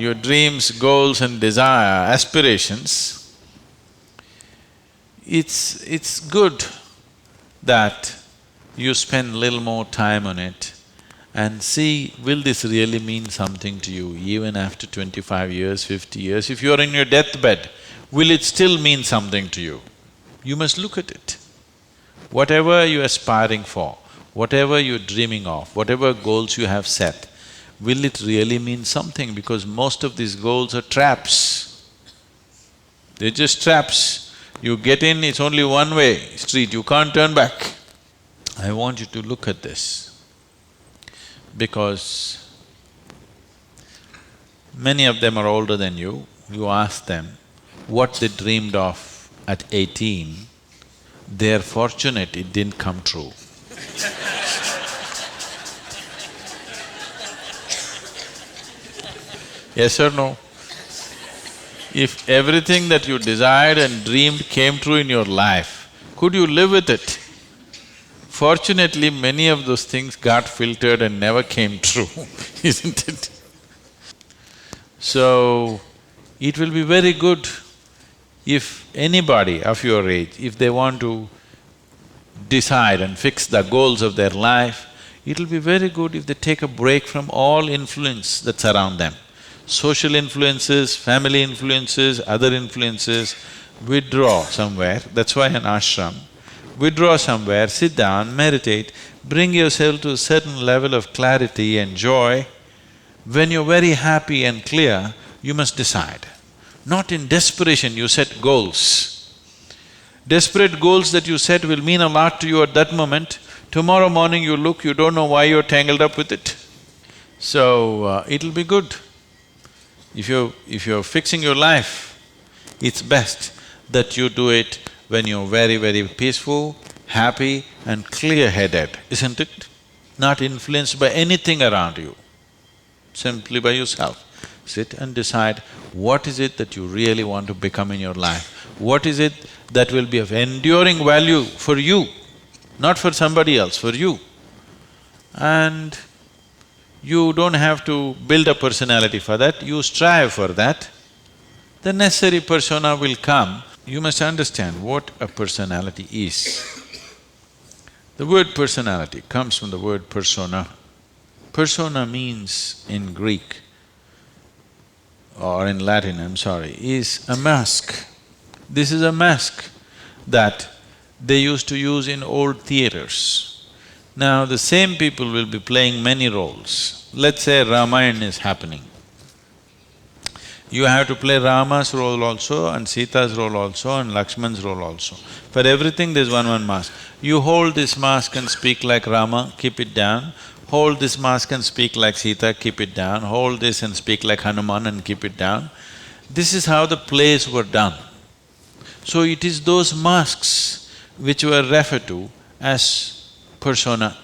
your dreams, goals and desire, aspirations, it's good that you spend little more time on it and see, will this really mean something to you even after 25 years, 50 years? If you're in your deathbed, will it still mean something to you? You must look at it. Whatever you're aspiring for, whatever you're dreaming of, whatever goals you have set, will it really mean something? Because most of these goals are traps. They're just traps. You get in, it's only one-way street, you can't turn back. I want you to look at this because many of them are older than you. You ask them what they dreamed of at 18, they're fortunate it didn't come true. Yes or no? If everything that you desired and dreamed came true in your life, could you live with it? Fortunately, many of those things got filtered and never came true, isn't it? So, it will be very good if anybody of your age, if they want to decide and fix the goals of their life, it'll be very good if they take a break from all influence that's around them. Social influences, family influences, other influences, withdraw somewhere, that's why an ashram. Withdraw somewhere, sit down, meditate, bring yourself to a certain level of clarity and joy. When you're very happy and clear, you must decide. Not in desperation, you set goals. Desperate goals that you set will mean a lot to you at that moment. Tomorrow morning you look, you don't know why you're tangled up with it. So, it'll be good. If you're fixing your life, it's best that you do it when you're very, very peaceful, happy and clear-headed, isn't it? Not influenced by anything around you, simply by yourself. Sit and decide what is it that you really want to become in your life, what is it that will be of enduring value for you, not for somebody else, for you. And you don't have to build a personality for that, you strive for that. The necessary persona will come. You must understand what a personality is. The word personality comes from the word persona. Persona means in Greek or in Latin, I'm sorry, is a mask. This is a mask that they used to use in old theaters. Now, the same people will be playing many roles. Let's say Ramayana is happening. You have to play Rama's role also and Sita's role also and Lakshman's role also. For everything there's one mask. You hold this mask and speak like Rama, keep it down. Hold this mask and speak like Sita, keep it down. Hold this and speak like Hanuman and keep it down. This is how the plays were done. So it is those masks which were referred to as persona.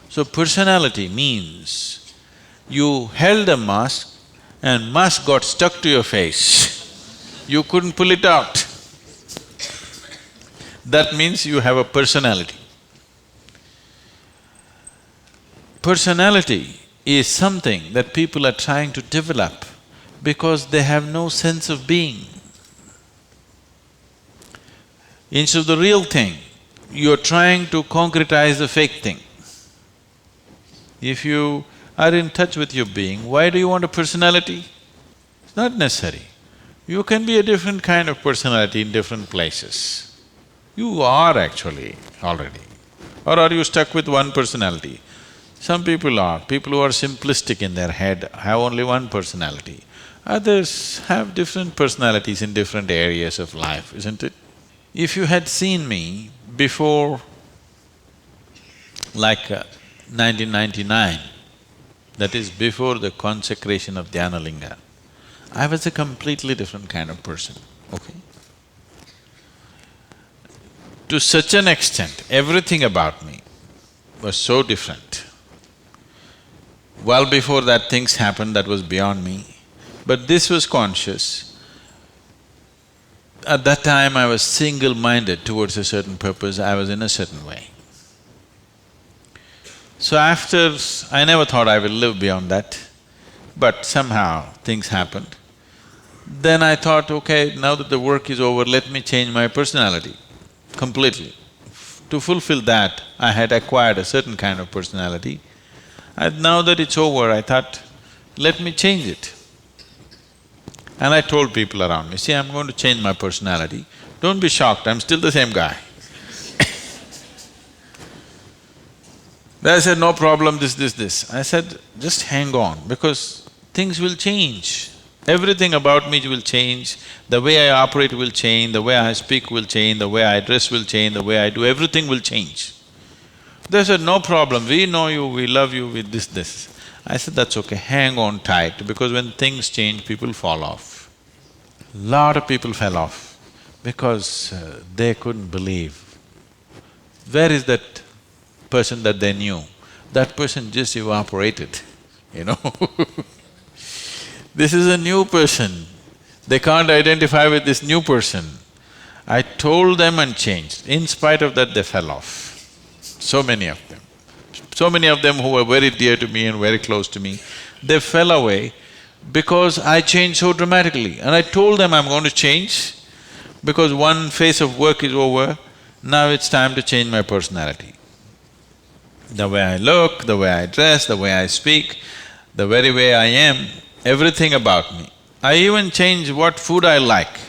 So personality means you held a mask and mask got stuck to your face, you couldn't pull it out. That means you have a personality. Personality is something that people are trying to develop because they have no sense of being. Instead of the real thing, you're trying to concretize the fake thing. If you are in touch with your being, why do you want a personality? It's not necessary. You can be a different kind of personality in different places. You are actually already. Or are you stuck with one personality? Some people are. People who are simplistic in their head have only one personality. Others have different personalities in different areas of life, isn't it? If you had seen me before like 1999, that is before the consecration of Dhyanalinga, I was a completely different kind of person, okay? To such an extent, everything about me was so different. Well before that things happened that was beyond me, but this was conscious. At that time I was single-minded towards a certain purpose, I was in a certain way. So after… I never thought I will live beyond that. but somehow things happened. Then I thought, okay, now that the work is over, let me change my personality completely. To fulfill that, I had acquired a certain kind of personality. And now that it's over, I thought, let me change it. And I told people around me, see, I'm going to change my personality. Don't be shocked, I'm still the same guy. They said, no problem, this. I said, just hang on, because things will change. Everything about me will change, the way I operate will change, the way I speak will change, the way I dress will change, the way I do, everything will change. They said, no problem, we know you, we love you with this. I said, that's okay, hang on tight, because when things change, people fall off. Lot of people fell off because they couldn't believe. Where is that person that they knew? That person just evaporated, you know This is a new person, they can't identify with this new person. I told them and changed. In spite of that, they fell off. So many of them. So many of them who were very dear to me and very close to me, they fell away because I changed so dramatically. And I told them I'm going to change because one phase of work is over, now it's time to change my personality. The way I look, the way I dress, the way I speak, the very way I am, everything about me. I even changed what food I like.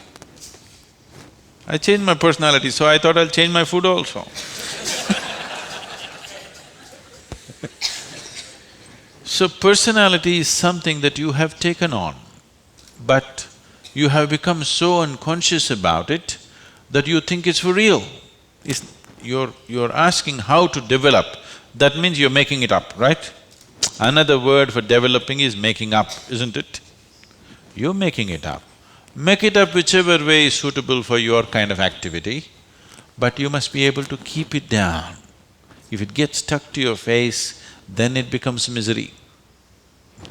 I changed my personality, so I thought I'll change my food also. So personality is something that you have taken on, but you have become so unconscious about it that you think it's for real. You're asking how to develop, that means you're making it up, right? Another word for developing is making up, isn't it? You're making it up. Make it up whichever way is suitable for your kind of activity, but you must be able to keep it down. If it gets stuck to your face, then it becomes misery.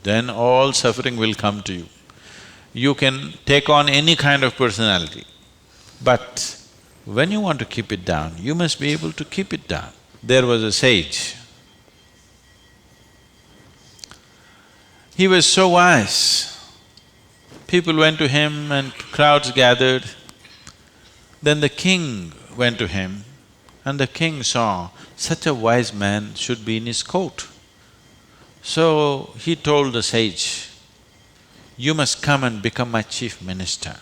Then all suffering will come to you. You can take on any kind of personality, but when you want to keep it down, you must be able to keep it down. There was a sage. He was so wise. People went to him and crowds gathered. Then the king went to him and the king saw such a wise man should be in his court. So he told the sage, you must come and become my chief minister,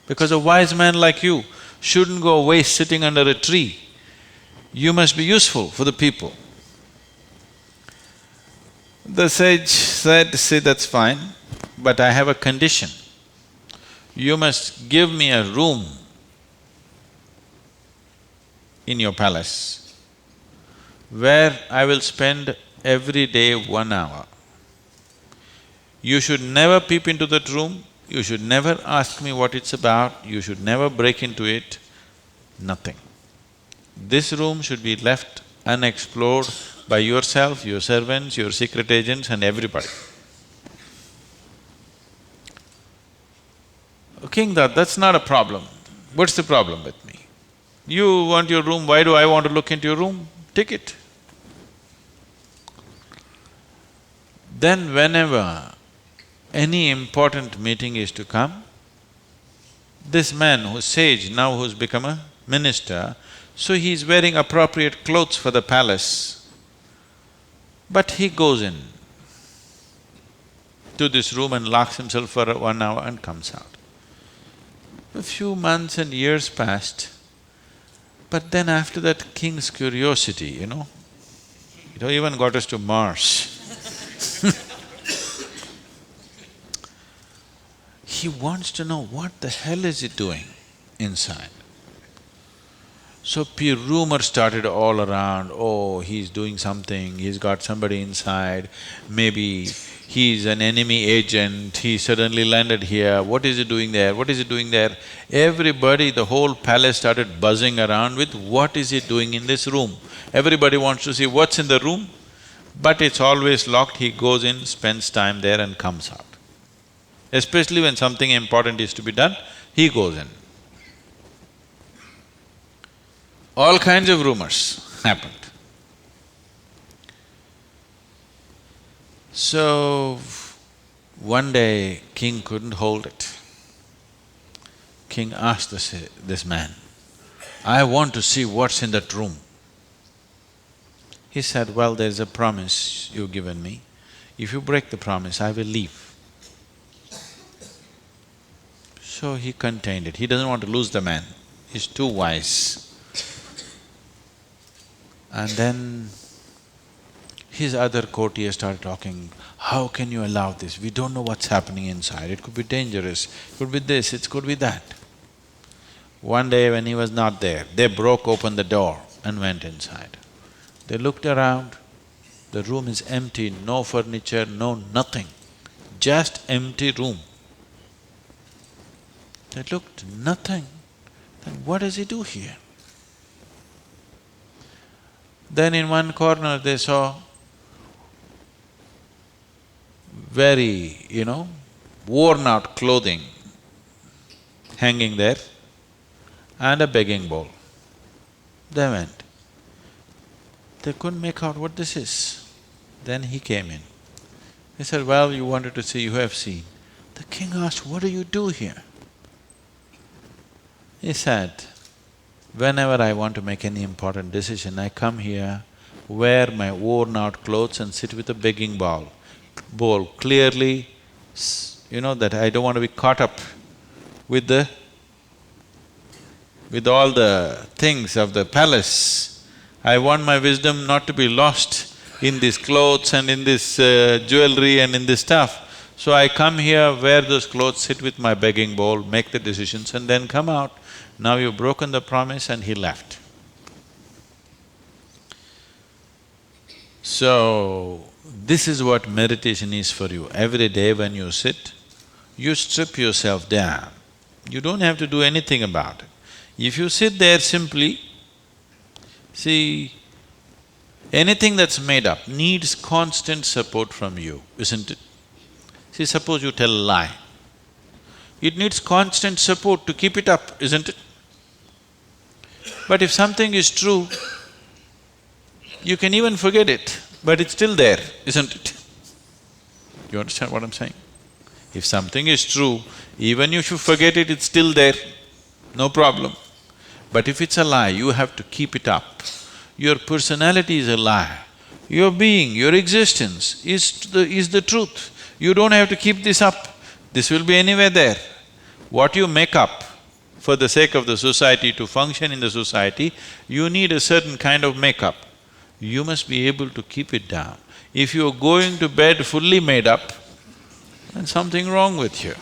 because a wise man like you shouldn't go waste sitting under a tree. You must be useful for the people. The sage said, see, that's fine, but I have a condition. You must give me a room in your palace where I will spend every day 1 hour. You should never peep into that room, you should never ask me what it's about, you should never break into it, nothing. This room should be left unexplored by yourself, your servants, your secret agents and everybody. King thought, that's not a problem. What's the problem with me? You want your room, why do I want to look into your room? Take it. Then whenever any important meeting is to come, this man who's sage, now who's become a minister, so he's wearing appropriate clothes for the palace, but he goes in to this room and locks himself for 1 hour and comes out. A few months and years passed, but then after that, king's curiosity, it even got us to Mars. He wants to know what the hell is he doing inside. So rumor started all around, oh, he's doing something, he's got somebody inside, maybe he's an enemy agent, he suddenly landed here, what is he doing there, what is he doing there? Everybody, the whole palace started buzzing around with what is he doing in this room. Everybody wants to see what's in the room, but it's always locked, he goes in, spends time there and comes out. Especially when something important is to be done, he goes in. All kinds of rumors happened. So, One day, king couldn't hold it. King asked this man, "I want to see what's in that room." He said, "Well, there's a promise you've given me. If you break the promise, I will leave." So he contained it. He doesn't want to lose the man. He's too wise. And then his other courtiers started talking, "How can you allow this? We don't know what's happening inside. It could be dangerous, it could be this, it could be that." One day when he was not there, they broke open the door and went inside. They looked around, the room is empty, no furniture, no nothing, just empty room. They looked, nothing. Then what does he do here? Then in one corner they saw very, worn out clothing hanging there and a begging bowl. They went. They couldn't make out what this is. Then he came in. He said, "Well, you wanted to see, you have seen." The king asked, "What do you do here?" He said, "Whenever I want to make any important decision, I come here, wear my worn-out clothes and sit with a begging bowl, clearly, that I don't want to be caught up with all the things of the palace. I want my wisdom not to be lost in these clothes and in this jewelry and in this stuff. So I come here, wear those clothes, sit with my begging bowl, make the decisions and then come out. Now you've broken the promise," and he left. So, this is what meditation is for you. Every day when you sit, you strip yourself down. You don't have to do anything about it. If you sit there simply, see, anything that's made up needs constant support from you, isn't it? See, suppose you tell a lie. It needs constant support to keep it up, isn't it? But if something is true, you can even forget it, but it's still there, isn't it? You understand what I'm saying? If something is true, even if you forget it, it's still there, no problem. But if it's a lie, you have to keep it up. Your personality is a lie. Your being, your existence is the truth. You don't have to keep this up. This will be anywhere there. What you make up for the sake of the society, to function in the society, you need a certain kind of makeup. You must be able to keep it down. If you're going to bed fully made up, then something wrong with you.